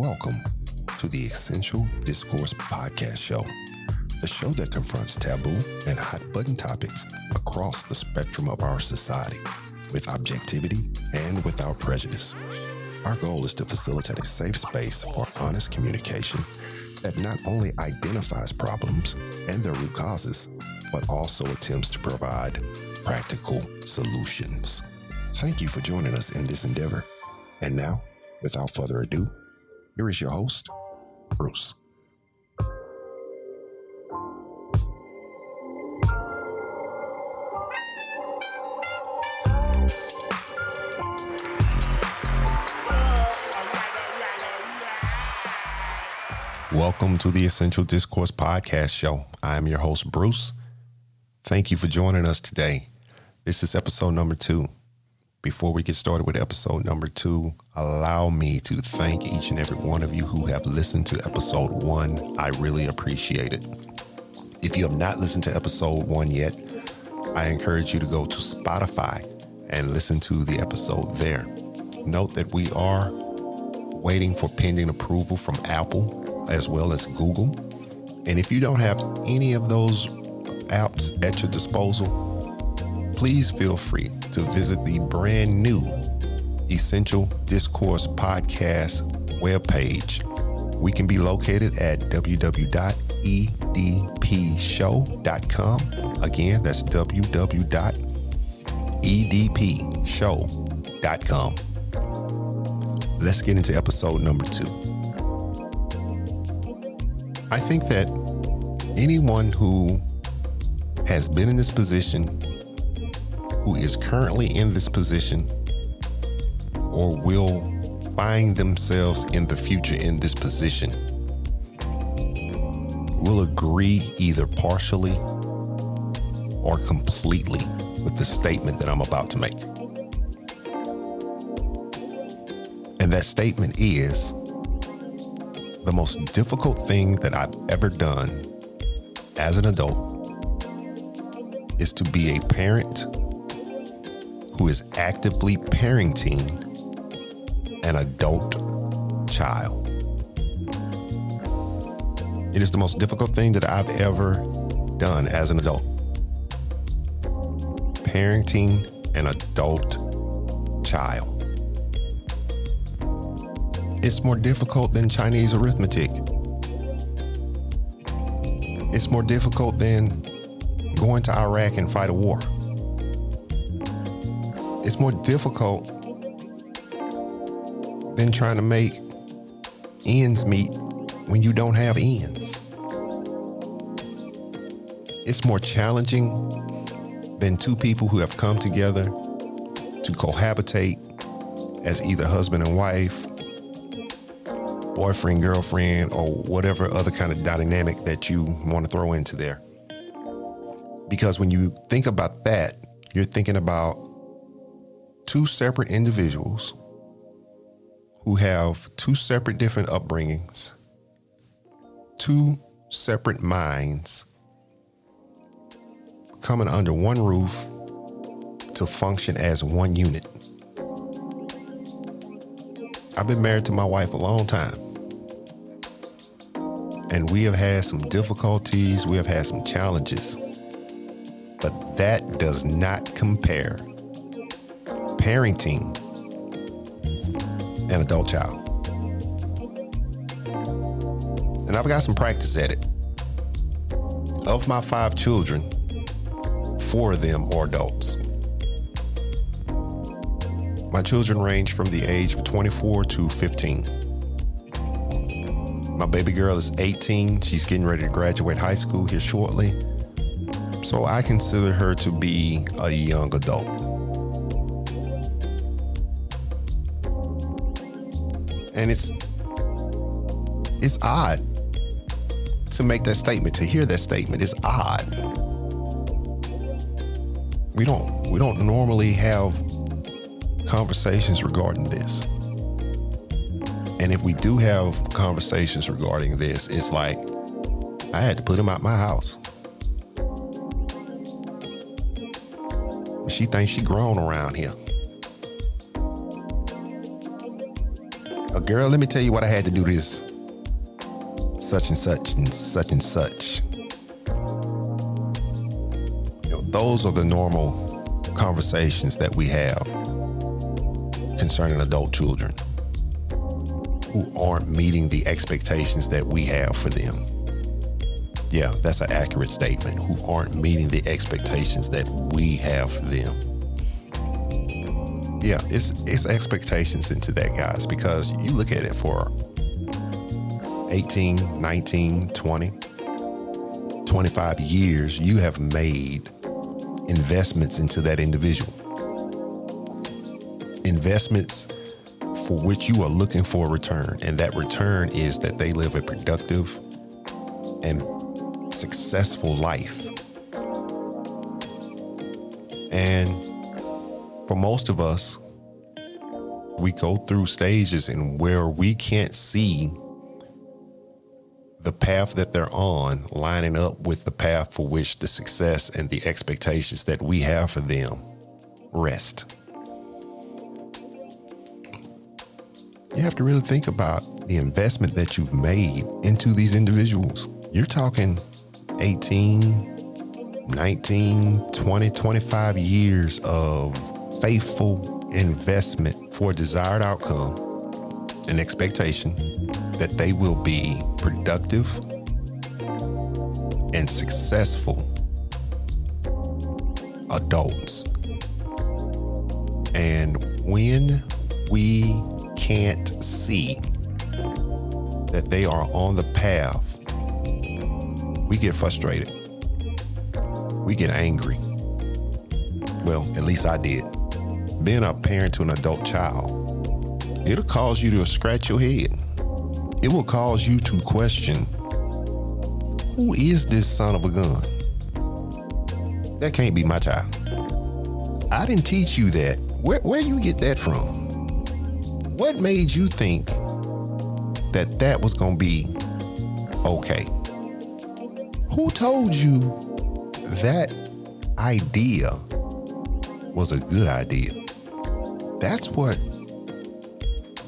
Welcome to the Essential Discourse podcast show, the show that confronts taboo and hot-button topics across the spectrum of our society with objectivity and without prejudice. Our goal is to facilitate a safe space for honest communication that not only identifies problems and their root causes, but also attempts to provide practical solutions. Thank you for joining us in this endeavor. And now, without further ado, here is your host, Bruce. Welcome to the Essential Discourse podcast show. I am your host, Bruce. Thank you for joining us today. This is episode number 2. Before we get started with episode number 2, allow me to thank each and every one of you who have listened to episode 1. I really appreciate it. If you have not listened to episode 1 yet, I encourage you to go to Spotify and listen to the episode there. Note that we are waiting for pending approval from Apple as well as Google. And if you don't have any of those apps at your disposal, please feel free to visit the brand new Essential Discourse podcast webpage. We can be located at www.edpshow.com. Again, that's www.edpshow.com. Let's get into episode number 2. I think that anyone who has been in this position, who is currently in this position, or will find themselves in the future in this position, will agree either partially or completely with the statement that I'm about to make. And that statement is, the most difficult thing that I've ever done as an adult is to be a parent who is actively parenting an adult child. It is the most difficult thing that I've ever done as an adult. Parenting an adult child. It's more difficult than Chinese arithmetic. It's more difficult than going to Iraq and fight a war. It's more difficult than trying to make ends meet when you don't have ends. It's more challenging than two people who have come together to cohabitate as either husband and wife, boyfriend, girlfriend, or whatever other kind of dynamic that you want to throw into there. Because when you think about that, you're thinking about two separate individuals who have two separate different upbringings, two separate minds, coming under one roof to function as one unit. I've been married to my wife a long time, and we have had some difficulties, we have had some challenges, but that does not compare parenting an adult child. And I've got some practice at it. Of my 5 children, 4 of them are adults. My children range from the age of 24 to 15. My baby girl is 18. She's getting ready to graduate high school here shortly. So I consider her to be a young adult. And it's odd to make that statement, to hear that statement. It's odd. We don't normally have conversations regarding this. And if we do have conversations regarding this, it's like, I had to put him out my house. She thinks she grown around here. girl, let me tell you what I had to do this. Such and such and such and such. Those are the normal conversations that we have concerning adult children who aren't meeting the expectations that we have for them. Yeah, that's an accurate statement. Who aren't meeting the expectations that we have for them. Yeah, it's expectations into that, guys, because you look at it for 18, 19, 20, 25 years, you have made investments into that individual. Investments for which you are looking for a return. And that return is that they live a productive and successful life. And for most of us, we go through stages in where we can't see the path that they're on lining up with the path for which the success and the expectations that we have for them rest. You have to really think about the investment that you've made into these individuals. You're talking 18, 19, 20, 25 years of faithful investment for a desired outcome, an expectation that they will be productive and successful adults. And when we can't see that they are on the path, we get frustrated. We get angry. Well, at least I did. Being a parent to an adult child, it'll cause you to scratch your head. It will cause you to question, who is this son of a gun? That can't be my child. I didn't teach you that. Where you get that from? What made you think that that was going to be okay? Who told you that idea was a good idea? That's what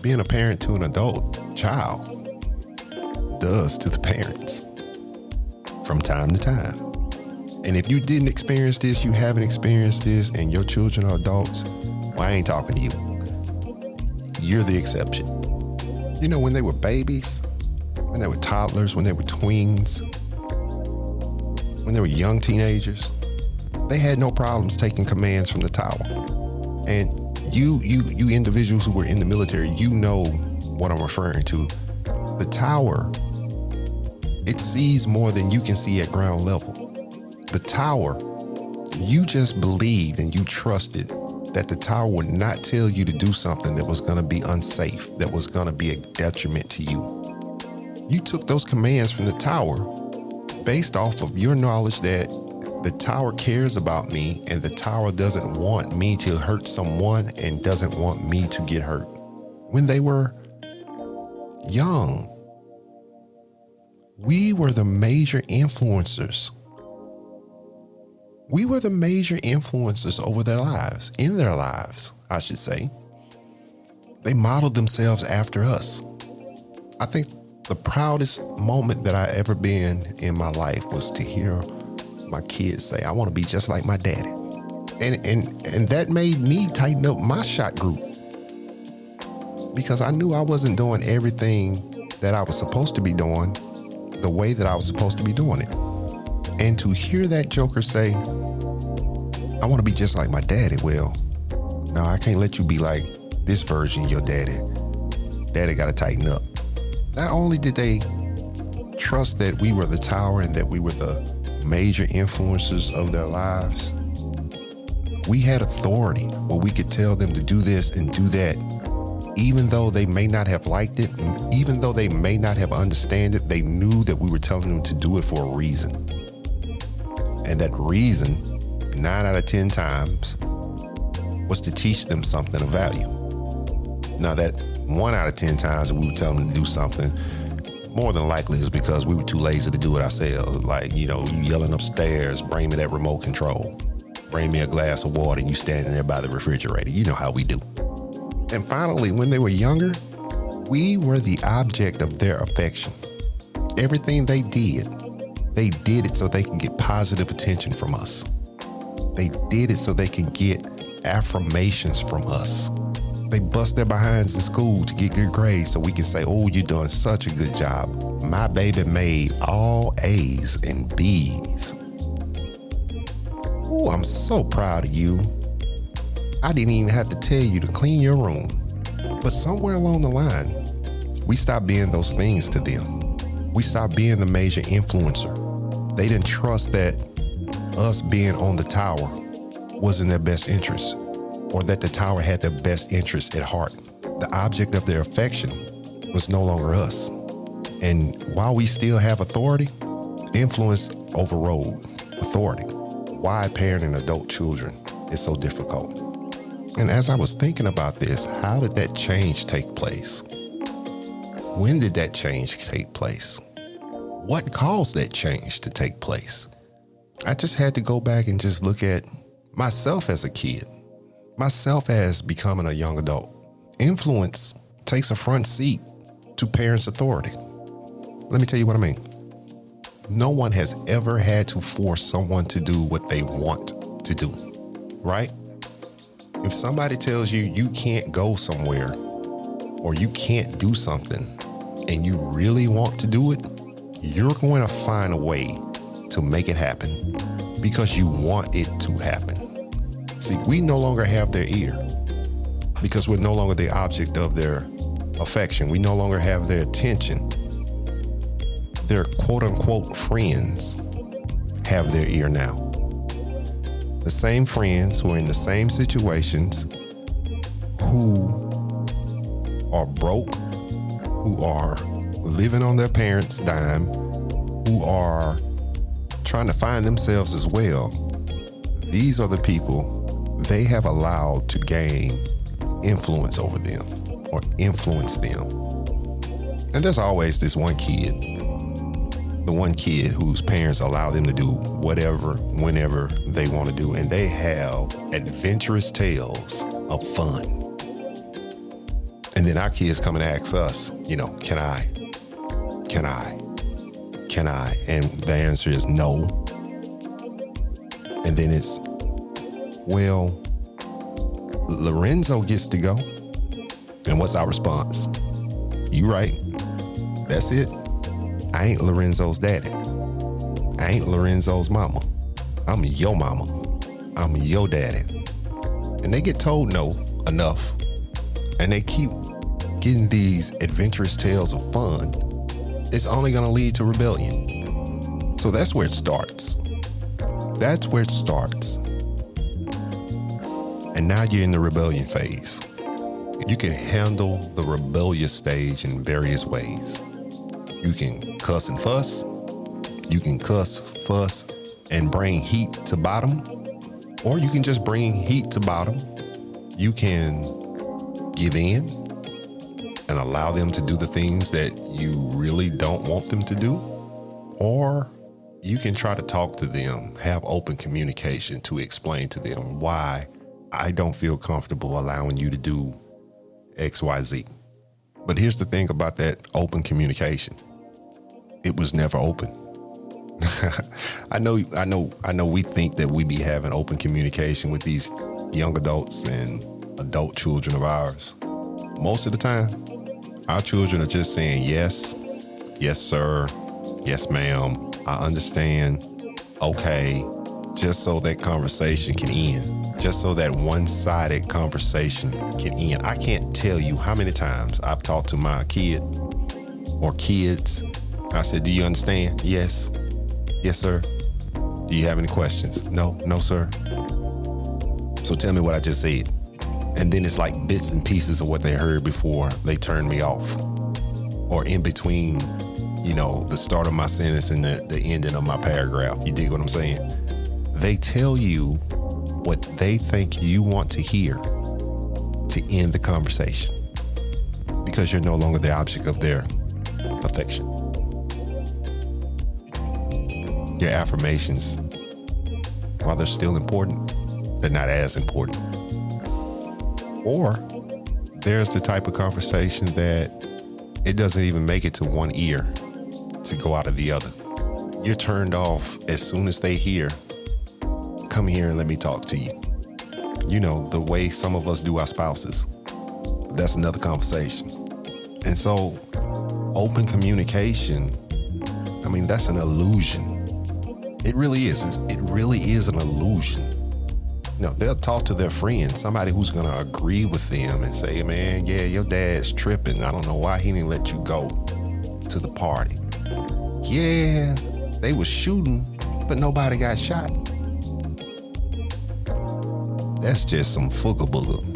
being a parent to an adult child does to the parents from time to time. And if you didn't experience this, you haven't experienced this, and your children are adults, well, I ain't talking to you. You're the exception. You know, when they were babies, when they were toddlers, when they were tweens, when they were young teenagers, they had no problems taking commands from the tower. And you individuals who were in the military, you know what I'm referring to. The tower, it sees more than you can see at ground level. The tower, you just believed and you trusted that the tower would not tell you to do something that was going to be unsafe, that was going to be a detriment to you. You took those commands from the tower based off of your knowledge that the tower cares about me and the tower doesn't want me to hurt someone and doesn't want me to get hurt. When they were young, we were the major influencers. We were the major influencers over their lives, in their lives, I should say. They modeled themselves after us. I think the proudest moment that I ever been in my life was to hear my kids say, I want to be just like my daddy. And that made me tighten up my shot group, because I knew I wasn't doing everything that I was supposed to be doing the way that I was supposed to be doing it. And to hear that joker say, I want to be just like my daddy. Well, no, I can't let you be like this version of your daddy. Daddy got to tighten up. Not only did they trust that we were the tower and that we were the major influencers of their lives, we had authority where we could tell them to do this and do that. Even though they may not have liked it, even though they may not have understood it, they knew that we were telling them to do it for a reason. And that reason, 9 out of 10 times, was to teach them something of value. Now that 1 out of 10 times that we were telling them to do something, more than likely is because we were too lazy to do it ourselves. Like, you yelling upstairs, bring me that remote control. Bring me a glass of water, and you standing there by the refrigerator. You know how we do. And finally, when they were younger, We were the object of their affection. Everything they did it so they can get positive attention from us. They did it so they can get affirmations from us. They bust their behinds in school to get good grades so we can say, oh, you're doing such a good job. My baby made all A's and B's. Oh, I'm so proud of you. I didn't even have to tell you to clean your room. But somewhere along the line, we stopped being those things to them. We stopped being the major influencer. They didn't trust that us being on the tower was in their best interest, or that the tower had their best interest at heart. The object of their affection was no longer us. And while we still have authority, influence overrode authority. Why parenting adult children is so difficult. And as I was thinking about this, how did that change take place? When did that change take place? What caused that change to take place? I just had to go back and just look at myself as a kid, myself as becoming a young adult. Influence takes a front seat to parents' authority. Let me tell you what I mean. No one has ever had to force someone to do what they want to do, right? If somebody tells you you can't go somewhere or you can't do something and you really want to do it, you're going to find a way to make it happen because you want it to happen. See, we no longer have their ear because we're no longer the object of their affection. We no longer have their attention. Their quote unquote friends have their ear now. The same friends who are in the same situations, who are broke, who are living on their parents' dime, who are trying to find themselves as well. These are the people they have allowed to gain influence over them or influence them. And there's always this one kid, the one kid whose parents allow them to do whatever, whenever they want to do. And they have adventurous tales of fun. And then our kids come and ask us, can I? And the answer is no. And then it's, well, Lorenzo gets to go. And what's our response? You right. That's it. I ain't Lorenzo's daddy. I ain't Lorenzo's mama. I'm your mama. I'm your daddy. And they get told no enough. And they keep getting these adventurous tales of fun. It's only going to lead to rebellion. So that's where it starts. That's where it starts. And now you're in the rebellion phase. You can handle the rebellious stage in various ways. You can cuss and fuss. You can cuss, fuss, and bring heat to bottom. Or you can just bring heat to bottom. You can give in and allow them to do the things that you really don't want them to do. Or you can try to talk to them, have open communication to explain to them why I don't feel comfortable allowing you to do X, Y, Z. But here's the thing about that open communication. It was never open. I know we think that we be having open communication with these young adults and adult children of ours. Most of the time, our children are just saying yes, yes, sir, yes, ma'am, I understand, okay, just so that conversation can end, just so that one-sided conversation can end. I can't tell you how many times I've talked to my kid or kids. I said, do you understand? Yes. Yes, sir. Do you have any questions? No, sir. So tell me what I just said. And then it's like bits and pieces of what they heard before they turned me off. Or in between, the start of my sentence and the ending of my paragraph. You dig what I'm saying? They tell you what they think you want to hear to end the conversation because you're no longer the object of their affection. Your affirmations, while they're still important, they're not as important. Or there's the type of conversation that It doesn't even make it to one ear to go out of the other. You're turned off as soon as they hear, come here and let me talk to you. You know, the way some of us do our spouses. That's another conversation. And so open communication, I mean, that's an illusion. It really is. It really is an illusion. You know, they'll talk to their friends, somebody who's going to agree with them and say, man, yeah, your dad's tripping. I don't know why he didn't let you go to the party. Yeah, they was shooting, but nobody got shot. That's just some fooga-booga.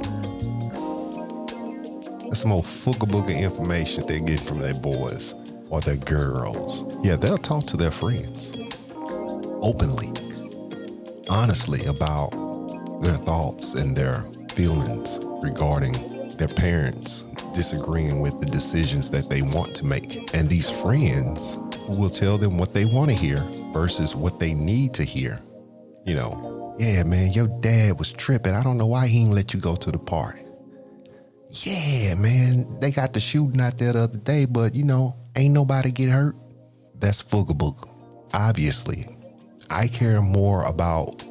That's some old fooga-booga information they're getting from their boys or their girls. Yeah, they'll talk to their friends openly, honestly about their thoughts and their feelings regarding their parents disagreeing with the decisions that they want to make. And these friends will tell them what they want to hear versus what they need to hear. You know, yeah, man, your dad was tripping. I don't know why he didn't let you go to the party. Yeah, man, they got the shooting out there the other day, but, you know, ain't nobody get hurt. That's fooga-booga. Obviously, I care more about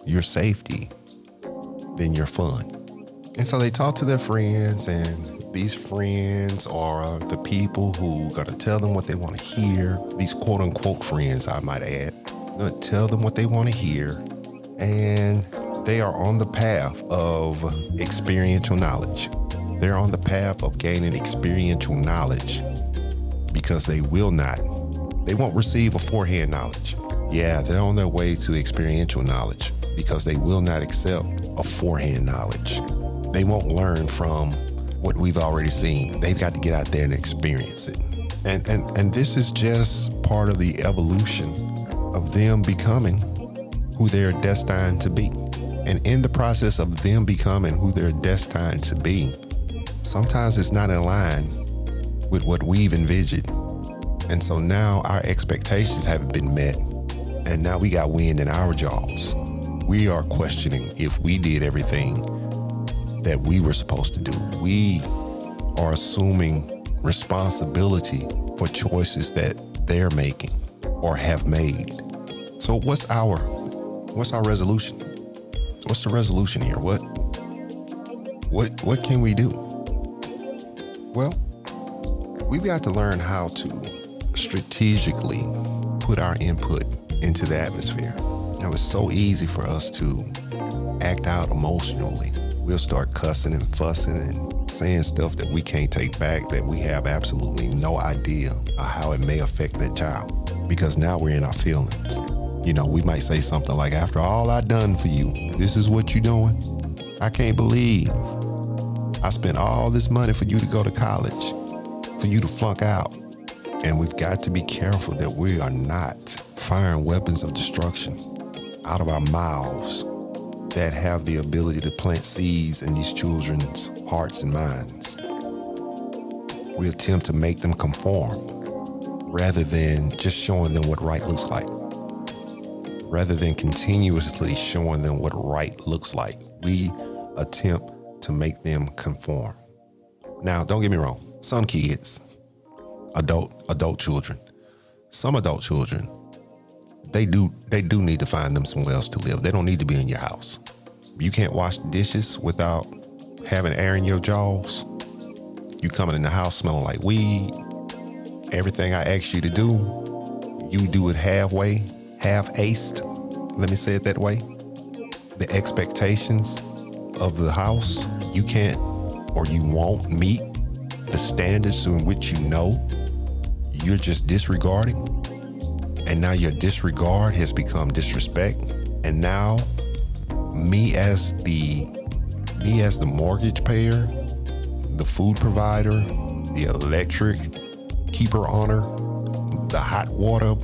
your safety than your fun. And so they talk to their friends, and these friends are the people who are going to tell them what they want to hear. These quote unquote friends, I might add, going to tell them what they want to hear. And they are on the path of experiential knowledge. They're on the path of gaining experiential knowledge because they won't receive a forehand knowledge. Yeah, they're on their way to experiential knowledge because they will not accept a forehand knowledge. They won't learn from what we've already seen. They've got to get out there and experience it. And this is just part of the evolution of them becoming who they're destined to be. And in the process of them becoming who they're destined to be, sometimes it's not in line with what we've envisioned. And so now our expectations haven't been met. And now we got wind in our jaws. We are questioning if we did everything that we were supposed to do. We are assuming responsibility for choices that they're making or have made. So what's our resolution? What's the resolution here? What can we do? Well, we've got to learn how to strategically put our input into the atmosphere. Now, it's so easy for us to act out emotionally. We'll start cussing and fussing and saying stuff that we can't take back, that we have absolutely no idea of how it may affect that child, because now we're in our feelings. You know, we might say something like, after all I done for you, this is what you doing? I can't believe I spent all this money for you to go to college, for you to flunk out. And we've got to be careful that we are not firing weapons of destruction out of our mouths that have the ability to plant seeds in these children's hearts and minds. We attempt to make them conform rather than just showing them what right looks like. Rather than continuously showing them what right looks like, we attempt to make them conform. Now, don't get me wrong. Some kids, adult children, some adult children, they do need to find them somewhere else to live. They don't need to be in your house. You can't wash dishes without having air in your jaws. You coming in the house smelling like weed. Everything I ask you to do, you do it halfway, half-aced. Let me say it that way. The expectations of the house, you can't or you won't meet the standards in which you know you're just disregarding. And now your disregard has become disrespect. And now me as the mortgage payer, the food provider, the electric keeper honor, the hot water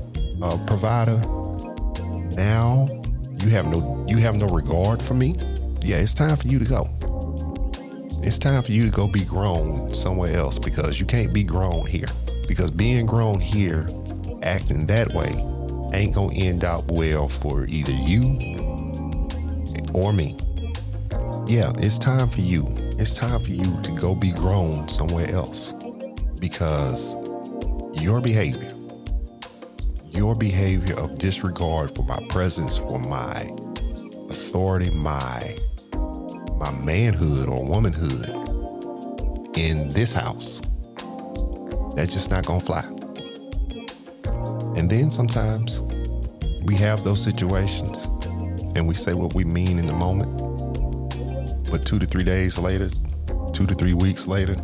provider, now you have no regard for me. Yeah, it's time for you to go. It's time for you to go be grown somewhere else, because you can't be grown here. Because being grown here, acting that way, ain't gonna end up well for either you or me. Yeah, it's time for you. It's time for you to go be grown somewhere else. because your behavior of disregard for my presence, for my authority, my manhood or womanhood in this house, that's just not gonna fly. And then sometimes we have those situations and we say what we mean in the moment, but 2 to 3 days later, 2 to 3 weeks later,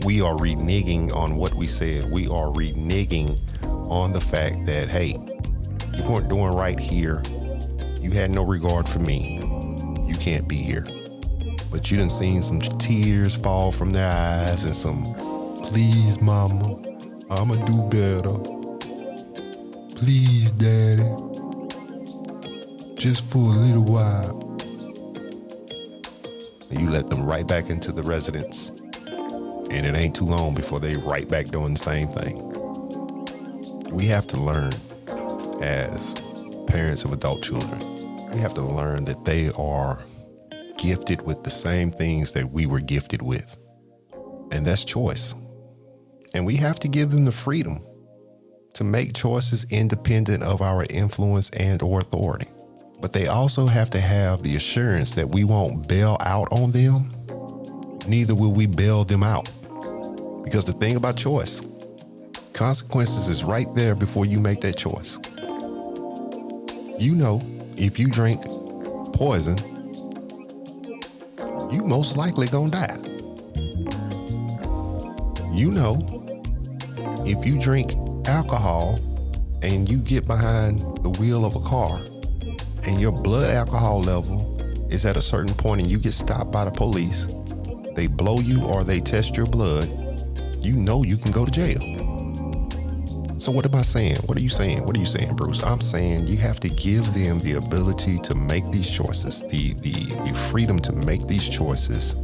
we are reneging on what we said. We are reneging on the fact that, hey, you weren't doing right here. You had no regard for me. You can't be here. But you done seen some tears fall from their eyes and some, please, mama, I'ma do better. Please, daddy, just for a little while. And you let them right back into the residence, and it ain't too long before they right back doing the same thing. We have to learn as parents of adult children, we have to learn that they are gifted with the same things that we were gifted with. And that's choice. And we have to give them the freedom to make choices independent of our influence and or authority. But they also have to have the assurance that we won't bail out on them, neither will we bail them out. Because the thing about choice, consequences is right there before you make that choice. You know, if you drink poison, you most likely gonna die. You know, if you drink alcohol and you get behind the wheel of a car and your blood alcohol level is at a certain point and you get stopped by the police, they blow you or they test your blood, you know you can go to jail. So what am I saying? What are you saying? What are you saying, Bruce? I'm saying you have to give them the ability to make these choices, the freedom to make these choices,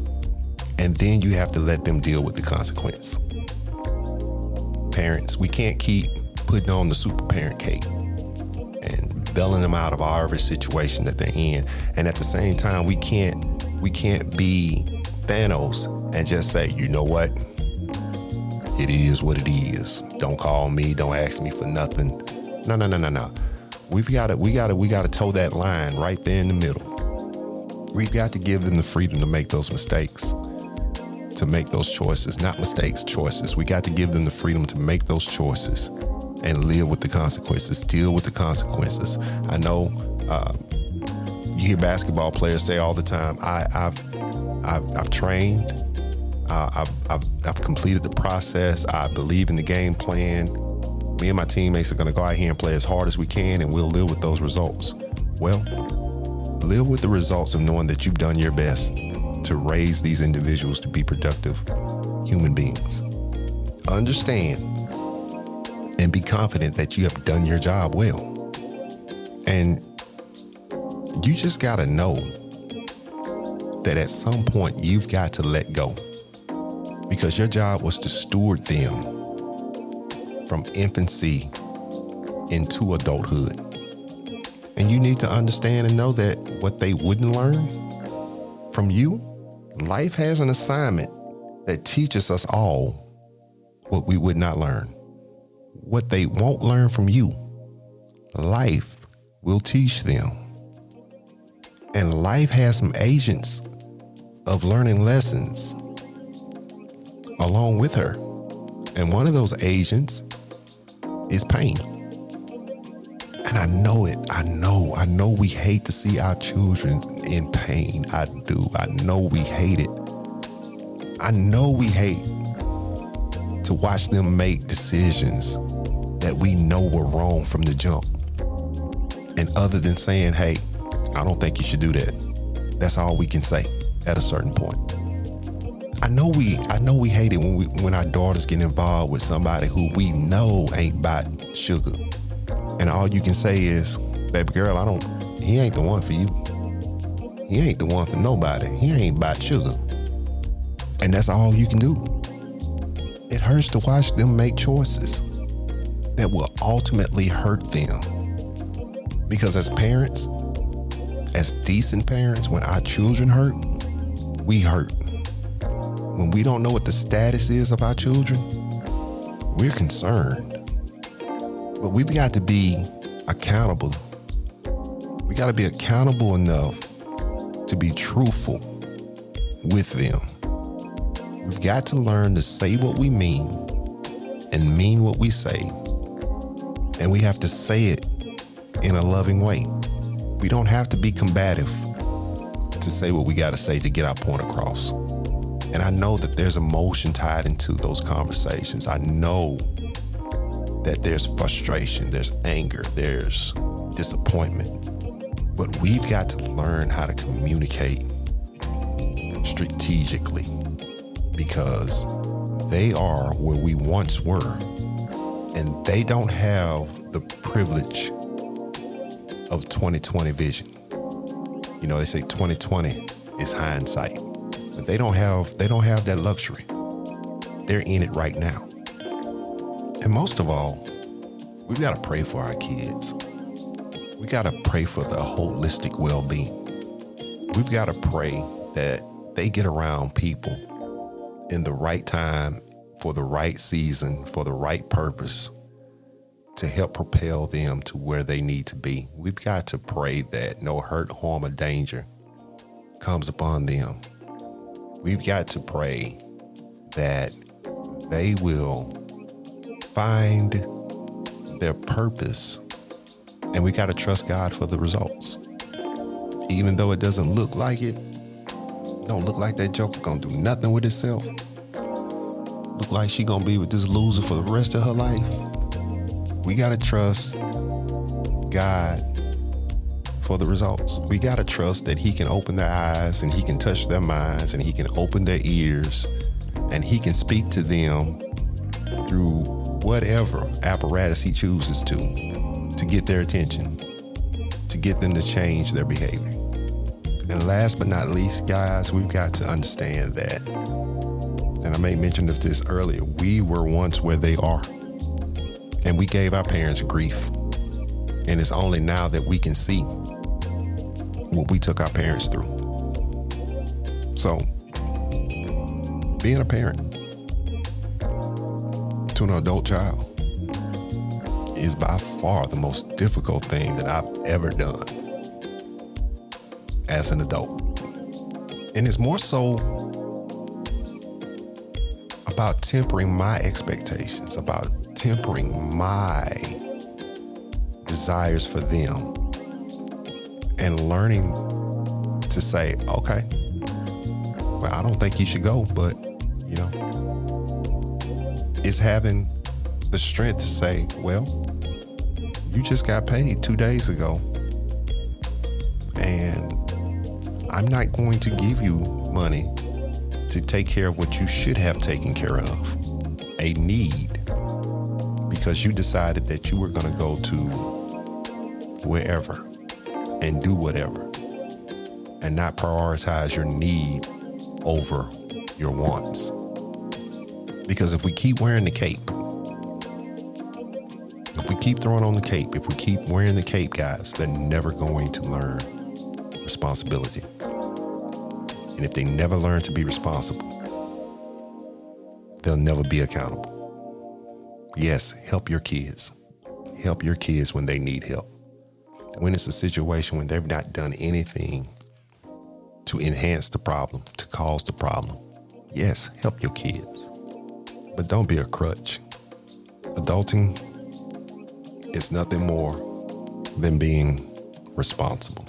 and then you have to let them deal with the consequence. Parents, we can't keep putting on the super parent cape and bailing them out of every situation that they're in. And at the same time, we can't be Thanos and just say, you know what? It is what it is. Don't call me. Don't ask me for nothing. No. We gotta toe that line right there in the middle. We've got to give them the freedom to make those mistakes, to make those choices, not mistakes, choices. We got to give them the freedom to make those choices and live with the consequences, deal with the consequences. I know you hear basketball players say all the time, I've trained, I've completed the process, I believe in the game plan. Me and my teammates are gonna go out here and play as hard as we can and we'll live with those results. Well, live with the results of knowing that you've done your best to raise these individuals to be productive human beings. Understand and be confident that you have done your job well. And you just gotta know that at some point you've got to let go, because your job was to steward them from infancy into adulthood. And you need to understand and know that what they wouldn't learn from you, life has an assignment that teaches us all what we would not learn. What they won't learn from you, life will teach them. And life has some agents of learning lessons along with her. And one of those agents is pain. And I know it. I know we hate to see our children in pain. I do. I know we hate it. I know we hate to watch them make decisions that we know were wrong from the jump. And other than saying, hey, I don't think you should do that, that's all we can say at a certain point. I know we hate it when our daughters get involved with somebody who we know ain't about sugar. And all you can say is, baby girl, he ain't the one for you. He ain't the one for nobody. He ain't about sugar. And that's all you can do. It hurts to watch them make choices that will ultimately hurt them. Because as parents, as decent parents, when our children hurt, we hurt. When we don't know what the status is of our children, We're concerned, but we've got to be accountable. We got to be accountable enough to be truthful with them. We've got to learn to say what we mean and mean what we say. And we have to say it in a loving way. We don't have to be combative to say what we got to say to get our point across. And I know that there's emotion tied into those conversations. I know that there's frustration, there's anger, there's disappointment. But we've got to learn how to communicate strategically, because they are where we once were, and they don't have the privilege of 2020 vision. You know, they say 2020 is hindsight, but they don't have that luxury. They're in it right now. And most of all, we've got to pray for our kids. We got to pray for the holistic well-being. We've got to pray that they get around people in the right time, for the right season, for the right purpose, to help propel them to where they need to be. We've got to pray that no hurt, harm, or danger comes upon them. We've got to pray that they will find their purpose, and we got to trust God for the results. Even though it doesn't look like it, don't look like that joker gonna do nothing with itself. Look like she gonna be with this loser for the rest of her life. We gotta trust God for the results. We gotta trust that He can open their eyes and He can touch their minds and He can open their ears and He can speak to them through whatever apparatus He chooses to get their attention, to get them to change their behavior. And last but not least, guys, we've got to understand that, and I made mention of this earlier, we were once where they are. And we gave our parents grief. And it's only now that we can see what we took our parents through. So, being a parent to an adult child is by far the most difficult thing that I've ever done as an adult. And it's more so about tempering my expectations, about tempering my desires for them, and learning to say, okay, well, I don't think you should go, but, you know, it's having the strength to say, well, you just got paid 2 days ago, and I'm not going to give you money to take care of what you should have taken care of, a need, because you decided that you were going to go to wherever and do whatever and not prioritize your need over your wants. Because if we keep wearing the cape, if we keep throwing on the cape, if we keep wearing the cape, guys, they're never going to learn responsibility. And if they never learn to be responsible, they'll never be accountable. Yes, help your kids. Help your kids when they need help. When it's a situation when they've not done anything to enhance the problem, to cause the problem, yes, help your kids. But don't be a crutch. Adulting is nothing more than being responsible.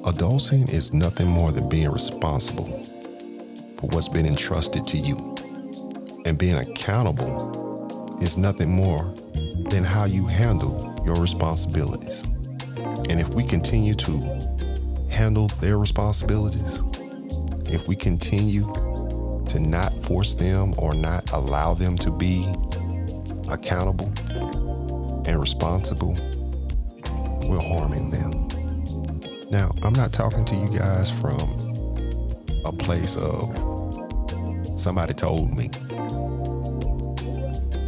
Adulting is nothing more than being responsible for what's been entrusted to you. And being accountable is nothing more than how you handle your responsibilities. And if we continue to handle their responsibilities, if we continue to not force them or not allow them to be accountable and responsible, we're harming them. Now, I'm not talking to you guys from a place of somebody told me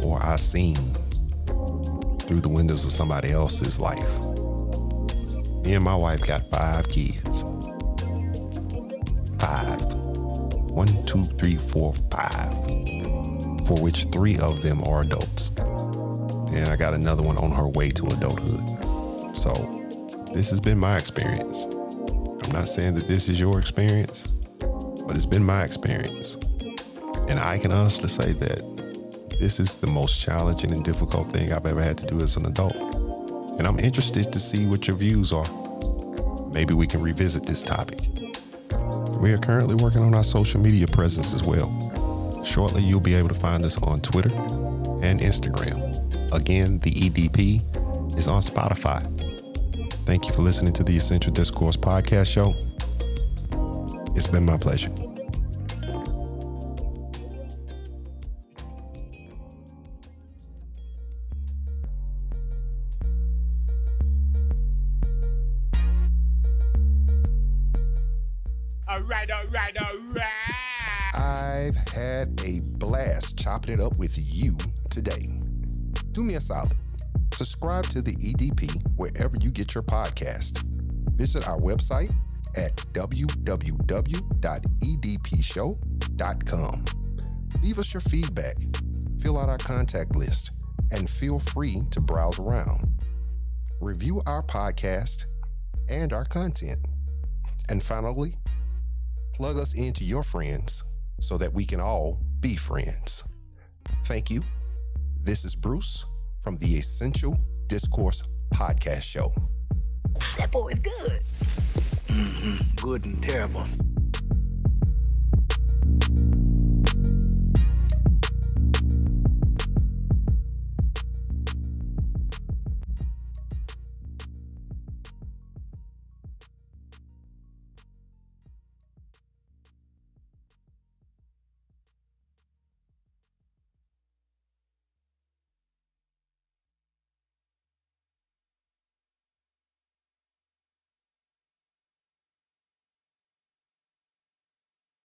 or I seen through the windows of somebody else's life. Me and my wife got 5 kids. 5. 1, 2, 3, 4, 5. for which 3 of them are adults. And I got another one on her way to adulthood. So this has been my experience. I'm not saying that this is your experience, but it's been my experience. And I can honestly say that this is the most challenging and difficult thing I've ever had to do as an adult. And I'm interested to see what your views are. Maybe we can revisit this topic. We are currently working on our social media presence as well. Shortly, you'll be able to find us on Twitter and Instagram. Again, the EDP is on Spotify. Thank you for listening to the Essential Discourse podcast show. It's been my pleasure. All right. I've had a blast chopping it up with you today. Do me a solid. Subscribe to the EDP wherever you get your podcast. Visit our website at www.edpshow.com. Leave us your feedback, fill out our contact list, and feel free to browse around. Review our podcast and our content. And finally, plug us into your friends so that we can all be friends. Thank you. This is Bruce from the Essential Discourse podcast show. That boy is good. Good and terrible.